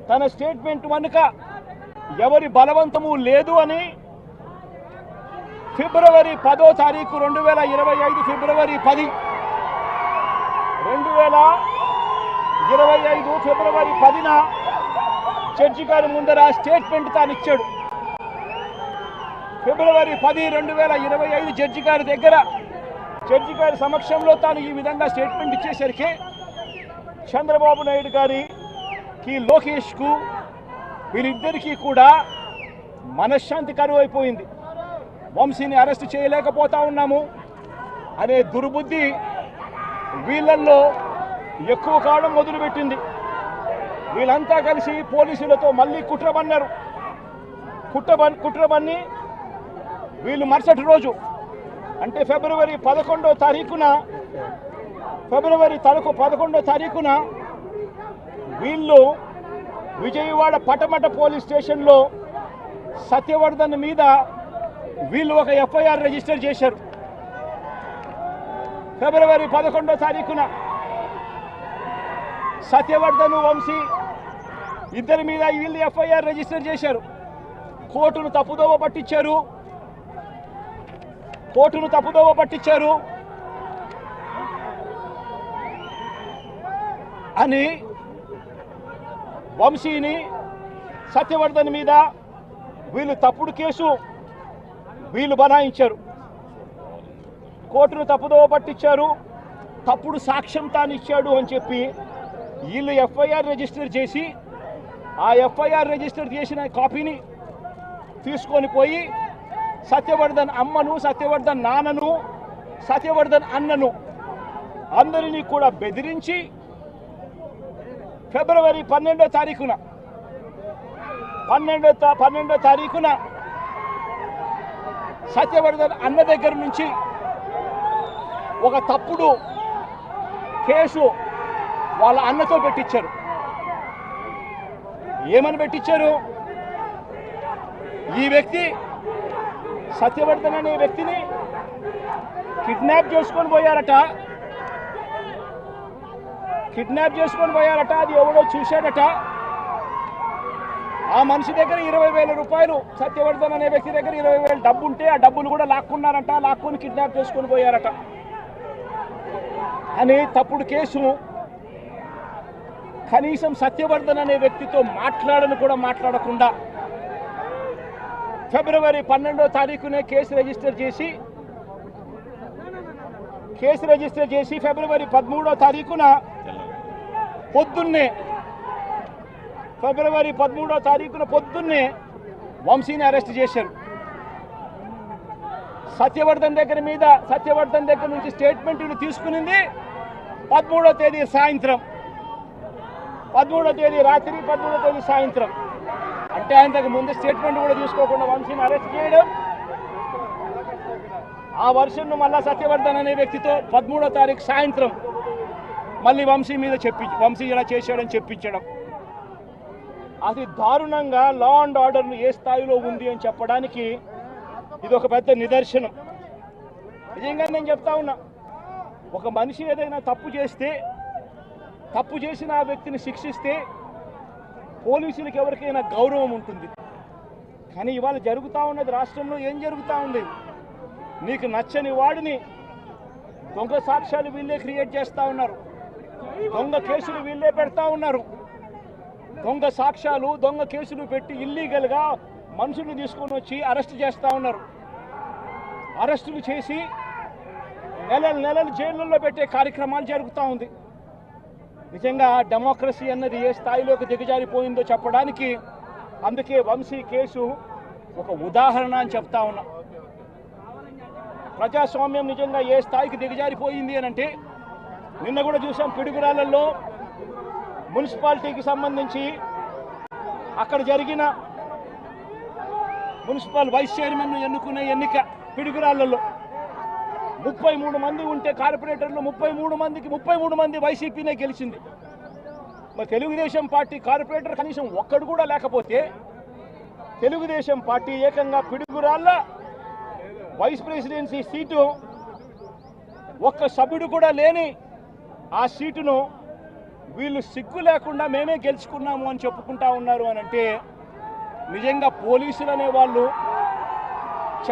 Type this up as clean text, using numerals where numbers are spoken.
తన స్టేట్మెంట్ వెనుక ఎవరి బలవంతము లేదు అని ఫిబ్రవరి 10వ తారీఖు 2025 ఫిబ్రవరి 10 2025 ఫిబ్రవరి 10న జడ్జి గారి ముందర స్టేట్మెంట్ తాను ఇచ్చాడు. ఫిబ్రవరి 10, 2025 జడ్జి గారి దగ్గర జడ్జి గారి సమక్షంలో తాను ఈ విధంగా స్టేట్మెంట్ ఇచ్చేసరికి చంద్రబాబు నాయుడు గారికి లోకేష్కు వీరిద్దరికీ కూడా మనశ్శాంతి కరువైపోయింది. వంశీని అరెస్ట్ చేయలేకపోతా ఉన్నాము అనే దుర్బుద్ధి వీళ్ళల్లో ఎక్కువ కావడం మొదలుపెట్టింది. వీళ్ళంతా కలిసి పోలీసులతో మళ్ళీ కుట్రబన్నారు. కుట్రబన్ని వీళ్ళు మరుసటి రోజు అంటే ఫిబ్రవరి 11వ తారీఖున వీళ్ళు విజయవాడ పటమట పోలీస్ స్టేషన్లో సత్యవర్ధన్ మీద వీళ్ళు ఒక ఎఫ్ఐఆర్ రిజిస్టర్ చేశారు. ఫిబ్రవరి 11వ తారీఖున సత్యవర్ధన్, వంశీ ఇద్దరి మీద వీళ్ళు ఎఫ్ఐఆర్ రిజిస్టర్ చేశారు. కోర్టును తప్పుదోవ పట్టించారు అని వంశీని, సత్యవర్ధన్ మీద వీళ్ళు తప్పుడు కేసు వీళ్ళు బనాయించారు. కోర్టును తప్పుదోవ పట్టించారు, తప్పుడు సాక్ష్యం తాను ఇచ్చాడు అని చెప్పి వీళ్ళు ఎఫ్ఐఆర్ రిజిస్టర్ చేసి ఆ ఎఫ్ఐఆర్ రిజిస్టర్ చేసిన కాపీని తీసుకొని పోయి సత్యవర్ధన్ అమ్మను, సత్యవర్ధన్ నాన్నను, సత్యవర్ధన్ అన్నను అందరినీ కూడా బెదిరించి ఫిబ్రవరి 12వ తారీఖున సత్యవర్ధన్ అన్న దగ్గర నుంచి ఒక తప్పుడు కేసు వాళ్ళ అన్నతో పెట్టించారు. ఏమని పెట్టించారు? ఈ వ్యక్తి సత్యవర్ధన్ అనే వ్యక్తిని కిడ్నాప్ చేసుకొని పోయారట. అది ఎవడో చూశాడట. ఆ మనిషి దగ్గర 20,000 రూపాయలు, సత్యవర్ధన్ అనే వ్యక్తి దగ్గర 20,000 డబ్బు ఉంటే ఆ డబ్బులు కూడా లాక్కొని కిడ్నాప్ చేసుకొని పోయారట అని తప్పుడు కేసు. కనీసం సత్యవర్ధన్ అనే వ్యక్తితో మాట్లాడకుండా ఫిబ్రవరి 12వ తారీఖునే కేసు రిజిస్టర్ చేసి ఫిబ్రవరి 13వ తారీఖున పొద్దున్నే వంశీని అరెస్ట్ చేశారు. సత్యవర్ధన్ దగ్గర నుంచి స్టేట్మెంట్లు తీసుకునింది 13వ తేదీ సాయంత్రం, 13వ తేదీ రాత్రి, 13వ తేదీ సాయంత్రం. అంటే ఆయనకు ముందు స్టేట్మెంట్ కూడా తీసుకోకుండా వంశీని అరెస్ట్ చేయడం, ఆ వర్షన్ను మళ్ళా సత్యవర్ధన్ అనే వ్యక్తితో 13వ తారీఖు సాయంత్రం మళ్ళీ వంశీ ఇలా చేశాడని చెప్పించడం. అది దారుణంగా లా అండ్ ఆర్డర్ను ఏ స్థాయిలో ఉంది అని చెప్పడానికి ఇది ఒక పెద్ద నిదర్శనం. నిజంగా నేను చెప్తా ఉన్నా, ఒక మనిషి ఏదైనా తప్పు చేసిన ఆ వ్యక్తిని శిక్షిస్తే పోలీసులకు ఎవరికైనా గౌరవం ఉంటుంది. కానీ ఇవాళ జరుగుతూ ఉన్నది రాష్ట్రంలో ఏం జరుగుతూ ఉంది? నీకు నచ్చని వాడిని దొంగ సాక్ష్యాలు వీళ్ళే క్రియేట్ చేస్తూ ఉన్నారు, దొంగ కేసులు వీళ్ళే పెడతా ఉన్నారు. దొంగ సాక్ష్యాలు, దొంగ కేసులు పెట్టి ఇల్లీగల్గా మనుషులు తీసుకొని వచ్చి అరెస్ట్ చేస్తూ ఉన్నారు. అరెస్టులు చేసి నెలలు జైళ్ళల్లో పెట్టే కార్యక్రమాలు జరుగుతూ ఉంది. నిజంగా డెమోక్రసీ అన్నది ఏ స్థాయిలోకి దిగజారిపోయిందో చెప్పడానికి అందుకే వంశీ కేసు ఒక ఉదాహరణ అని చెప్తా ఉన్నా. ప్రజాస్వామ్యం నిజంగా ఏ స్థాయికి దిగజారిపోయింది అని అంటే, నిన్న కూడా చూసాం పిడుగురాళ్ళల్లో మున్సిపాలిటీకి సంబంధించి అక్కడ జరిగిన మున్సిపల్ వైస్ చైర్మన్ ఎన్నుకునే ఎన్నిక పిడుగురాళ్ళల్లో 33 మంది ఉంటే కార్పొరేటర్లు 33 మంది వైసీపీనే గెలిచింది. మరి తెలుగుదేశం పార్టీ కార్పొరేటర్ కనీసం ఒక్కడు కూడా లేకపోతే తెలుగుదేశం పార్టీ ఏకంగా పిడుగురాళ్ళ వైస్ ప్రెసిడెన్సీ సీటు ఒక్క సభ్యుడు కూడా లేని ఆ సీటును వీళ్ళు సిగ్గు లేకుండా మేమే గెలుచుకున్నాము అని చెప్పుకుంటా ఉన్నారు అని అంటే నిజంగా పోలీసులు అనేవాళ్ళు